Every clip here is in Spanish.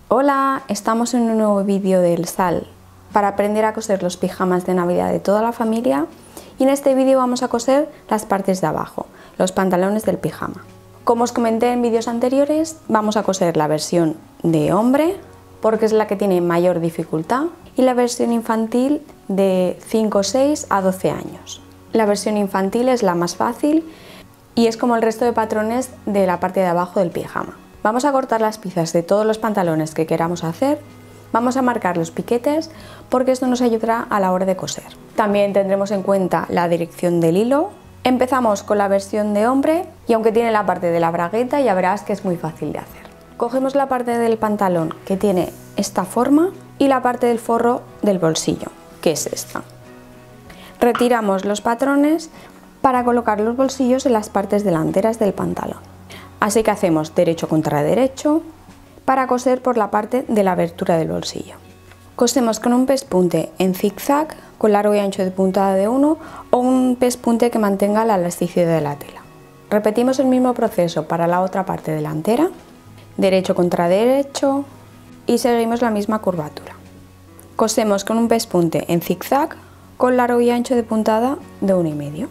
Hola, estamos en un nuevo vídeo del SAL para aprender a coser los pijamas de Navidad de toda la familia, y en este vídeo vamos a coser las partes de abajo, los pantalones del pijama. Como os comenté en vídeos anteriores, vamos a coser la versión de hombre porque es la que tiene mayor dificultad y la versión infantil de 5, 6 a 12 años. La versión infantil es la más fácil y es como el resto de patrones de la parte de abajo del pijama. Vamos a cortar las piezas de todos los pantalones que queramos hacer, vamos a marcar los piquetes porque esto nos ayudará a la hora de coser. También tendremos en cuenta la dirección del hilo. Empezamos con la versión de hombre y aunque tiene la parte de la bragueta, ya verás que es muy fácil de hacer. Cogemos la parte del pantalón que tiene esta forma y la parte del forro del bolsillo, que es esta. Retiramos los patrones para colocar los bolsillos en las partes delanteras del pantalón. Así que hacemos derecho contra derecho para coser por la parte de la abertura del bolsillo. Cosemos con un pespunte en zigzag con largo y ancho de puntada de 1 o un pespunte que mantenga la elasticidad de la tela. Repetimos el mismo proceso para la otra parte delantera, derecho contra derecho y seguimos la misma curvatura. Cosemos con un pespunte en zigzag con largo y ancho de puntada de 1,5.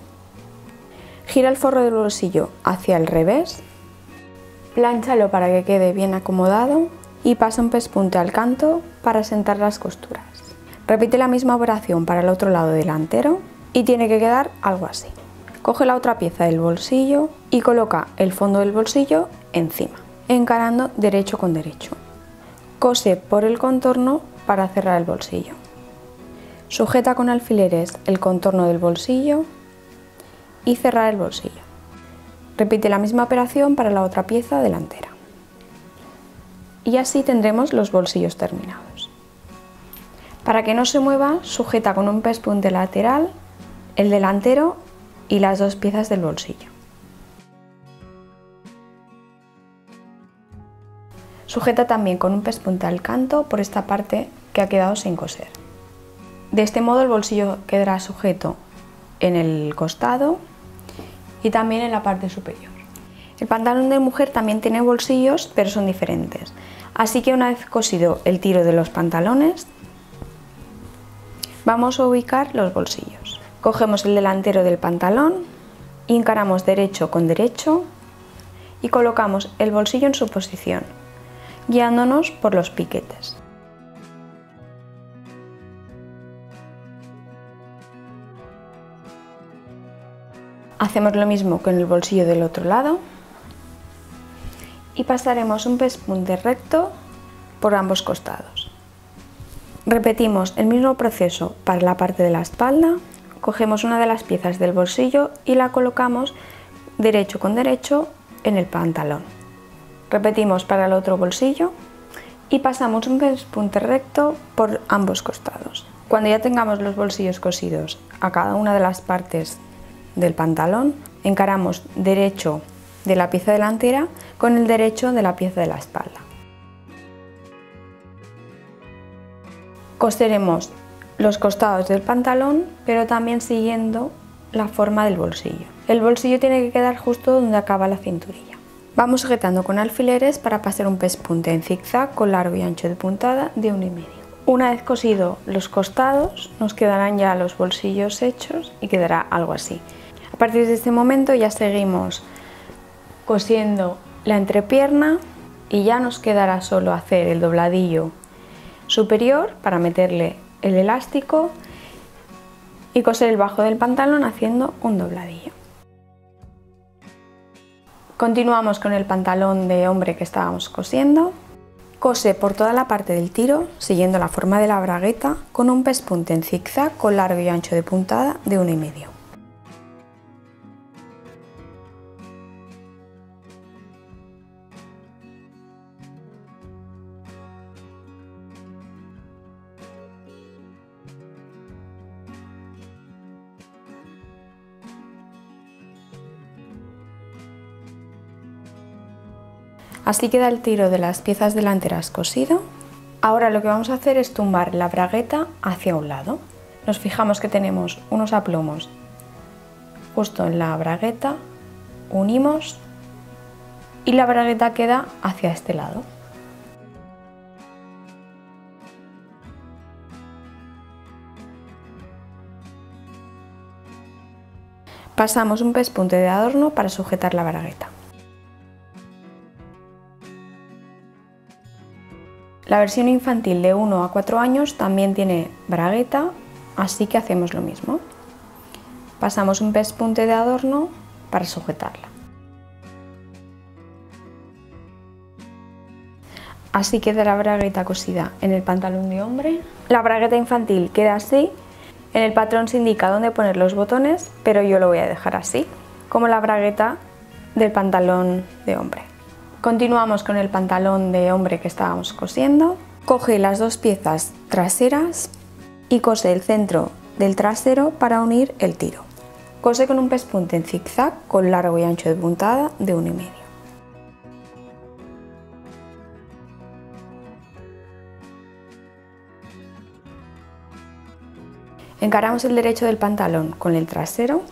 Gira el forro del bolsillo hacia el revés. Plánchalo para que quede bien acomodado y pasa un pespunte al canto para asentar las costuras. Repite la misma operación para el otro lado delantero y tiene que quedar algo así. Coge la otra pieza del bolsillo y coloca el fondo del bolsillo encima, encarando derecho con derecho. Cose por el contorno para cerrar el bolsillo. Sujeta con alfileres el contorno del bolsillo y cerrar el bolsillo. Repite la misma operación para la otra pieza delantera. Y así tendremos los bolsillos terminados. Para que no se mueva, sujeta con un pespunte lateral el delantero y las dos piezas del bolsillo. Sujeta también con un pespunte al canto por esta parte que ha quedado sin coser. De este modo el bolsillo quedará sujeto en el costado y también en la parte superior. El pantalón de mujer también tiene bolsillos, pero son diferentes. Así que una vez cosido el tiro de los pantalones, vamos a ubicar los bolsillos. Cogemos el delantero del pantalón, encaramos derecho con derecho y colocamos el bolsillo en su posición, guiándonos por los piquetes. Hacemos lo mismo con el bolsillo del otro lado y pasaremos un pespunte recto por ambos costados. Repetimos el mismo proceso para la parte de la espalda. Cogemos una de las piezas del bolsillo y la colocamos derecho con derecho en el pantalón. Repetimos para el otro bolsillo y pasamos un pespunte recto por ambos costados. Cuando ya tengamos los bolsillos cosidos a cada una de las partes del pantalón, encaramos derecho de la pieza delantera con el derecho de la pieza de la espalda. Coseremos los costados del pantalón, pero también siguiendo la forma del bolsillo. El bolsillo tiene que quedar justo donde acaba la cinturilla. Vamos sujetando con alfileres para pasar un pespunte en zigzag con largo y ancho de puntada de 1,5. Una vez cosido los costados, nos quedarán ya los bolsillos hechos y quedará algo así. A partir de este momento ya seguimos cosiendo la entrepierna y ya nos quedará solo hacer el dobladillo superior para meterle el elástico y coser el bajo del pantalón haciendo un dobladillo. Continuamos con el pantalón de hombre que estábamos cosiendo. Cose por toda la parte del tiro siguiendo la forma de la bragueta con un pespunte en zigzag con largo y ancho de puntada de 1,5. Así queda el tiro de las piezas delanteras cosido. Ahora lo que vamos a hacer es tumbar la bragueta hacia un lado. Nos fijamos que tenemos unos aplomos justo en la bragueta, unimos y la bragueta queda hacia este lado. Pasamos un pespunte de adorno para sujetar la bragueta. La versión infantil de 1 a 4 años también tiene bragueta, así que hacemos lo mismo. Pasamos un pespunte de adorno para sujetarla. Así queda la bragueta cosida en el pantalón de hombre. La bragueta infantil queda así. En el patrón se indica dónde poner los botones, pero yo lo voy a dejar así, como la bragueta del pantalón de hombre. Continuamos con el pantalón de hombre que estábamos cosiendo. Coge las dos piezas traseras y cose el centro del trasero para unir el tiro. Cose con un pespunte en zigzag con largo y ancho de puntada de 1,5 mm. Encaramos el derecho del pantalón con el trasero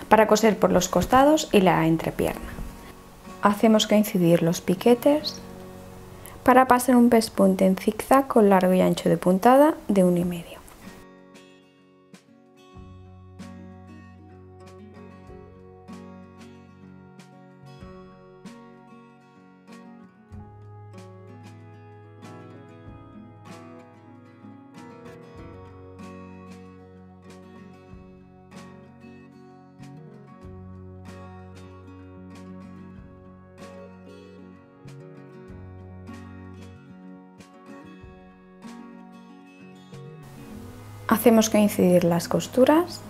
para coser por los costados y la entrepierna. Hacemos coincidir los piquetes para pasar un pespunte en zigzag con largo y ancho de puntada de 1,5 mm. Hacemos coincidir las costuras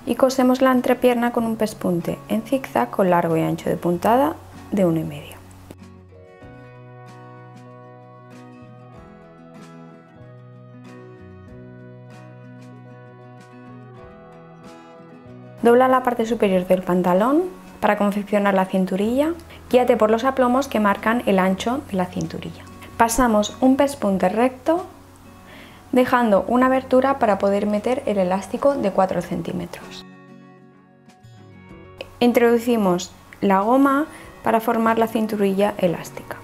y cosemos la entrepierna con un pespunte en zigzag con largo y ancho de puntada de 1,5 mm. Dobla la parte superior del pantalón para confeccionar la cinturilla. Guíate por los aplomos que marcan el ancho de la cinturilla. Pasamos un pespunte recto, dejando una abertura para poder meter el elástico de 4 centímetros. Introducimos la goma para formar la cinturilla elástica.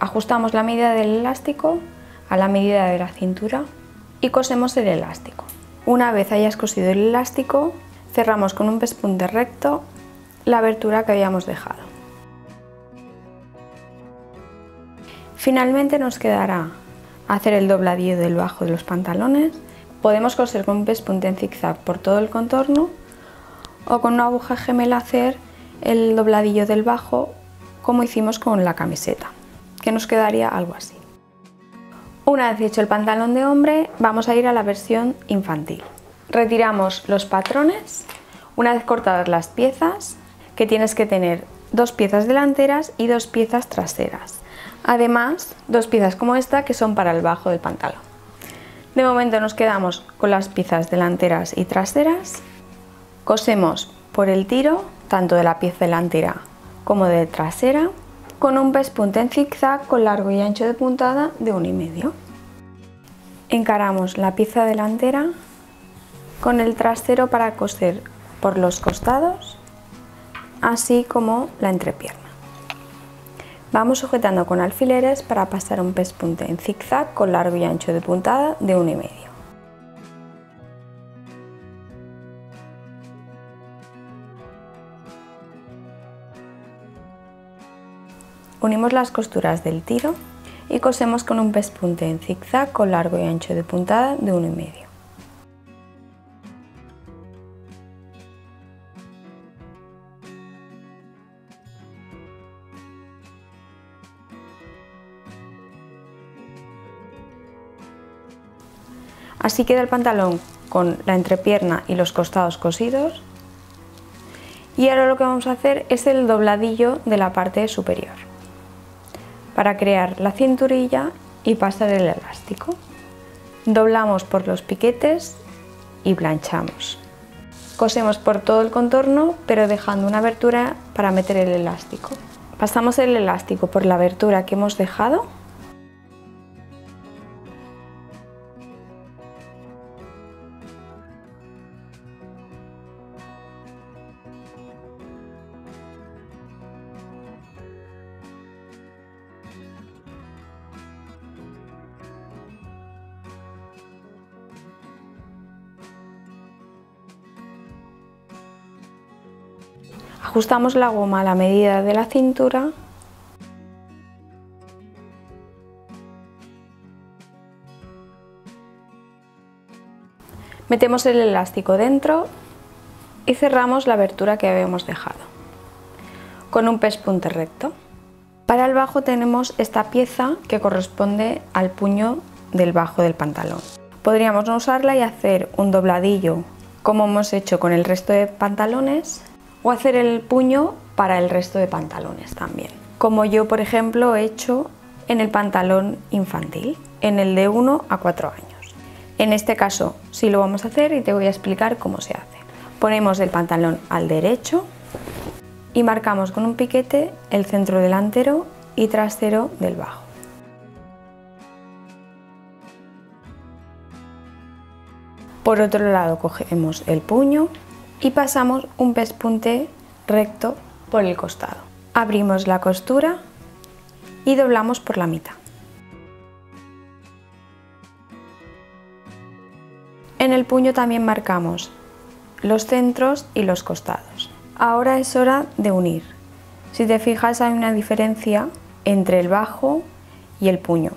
Ajustamos la medida del elástico a la medida de la cintura y cosemos el elástico. Una vez hayas cosido el elástico, cerramos con un pespunte recto la abertura que habíamos dejado. Finalmente nos quedará hacer el dobladillo del bajo de los pantalones. Podemos coser con un pespunte en zigzag por todo el contorno o con una aguja gemela hacer el dobladillo del bajo como hicimos con la camiseta, que nos quedaría algo así. Una vez hecho el pantalón de hombre, vamos a ir a la versión infantil. Retiramos los patrones, una vez cortadas las piezas, que tienes que tener 2 piezas delanteras y 2 piezas traseras. Además, 2 piezas como esta que son para el bajo del pantalón. De momento nos quedamos con las piezas delanteras y traseras. Cosemos por el tiro, tanto de la pieza delantera como de trasera, con un pespunte en zigzag con largo y ancho de puntada de 1,5 mm. Encaramos la pieza delantera con el trasero para coser por los costados, así como la entrepierna. Vamos sujetando con alfileres para pasar un pespunte en zigzag con largo y ancho de puntada de 1,5 mm. Unimos las costuras del tiro y cosemos con un pespunte en zigzag con largo y ancho de puntada de 1,5 mm. Así queda el pantalón con la entrepierna y los costados cosidos. Y ahora lo que vamos a hacer es el dobladillo de la parte superior, para crear la cinturilla y pasar el elástico. Doblamos por los piquetes y planchamos. Cosemos por todo el contorno, pero dejando una abertura para meter el elástico. Pasamos el elástico por la abertura que hemos dejado . Ajustamos la goma a la medida de la cintura metemos el elástico dentro y cerramos la abertura que habíamos dejado con un pespunte recto. Para el bajo tenemos esta pieza que corresponde al puño del bajo del pantalón. Podríamos no usarla y hacer un dobladillo como hemos hecho con el resto de pantalones, o hacer el puño para el resto de pantalones también, como yo por ejemplo he hecho en el pantalón infantil, en el de 1 a 4 años. En este caso sí lo vamos a hacer y te voy a explicar cómo se hace. Ponemos el pantalón al derecho y marcamos con un piquete el centro delantero y trasero del bajo. Por otro lado cogemos el puño y pasamos un pespunte recto por el costado. Abrimos la costura y doblamos por la mitad. En el puño también marcamos los centros y los costados. Ahora es hora de unir. Si te fijas hay una diferencia entre el bajo y el puño,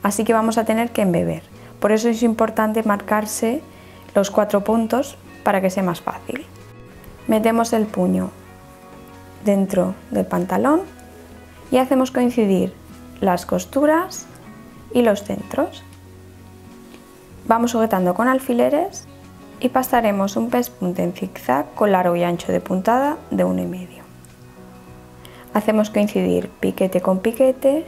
así que vamos a tener que embeber. Por eso es importante marcarse los 4 puntos para que sea más fácil. Metemos el puño dentro del pantalón y hacemos coincidir las costuras y los centros. Vamos sujetando con alfileres y pasaremos un pespunte en zigzag con largo y ancho de puntada de 1,5. Hacemos coincidir piquete con piquete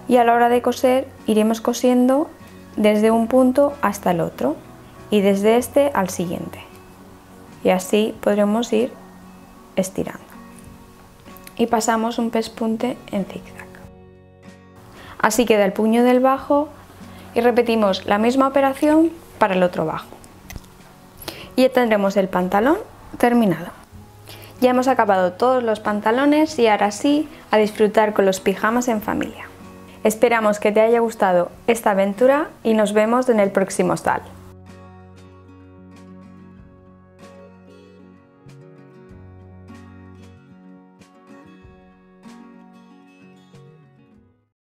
y a la hora de coser iremos cosiendo desde un punto hasta el otro y desde este al siguiente, y así podremos ir estirando. Y pasamos un pespunte en zigzag. Así queda el puño del bajo y repetimos la misma operación para el otro bajo. Y ya tendremos el pantalón terminado. Ya hemos acabado todos los pantalones y ahora sí a disfrutar con los pijamas en familia. Esperamos que te haya gustado esta aventura y nos vemos en el próximo hostal.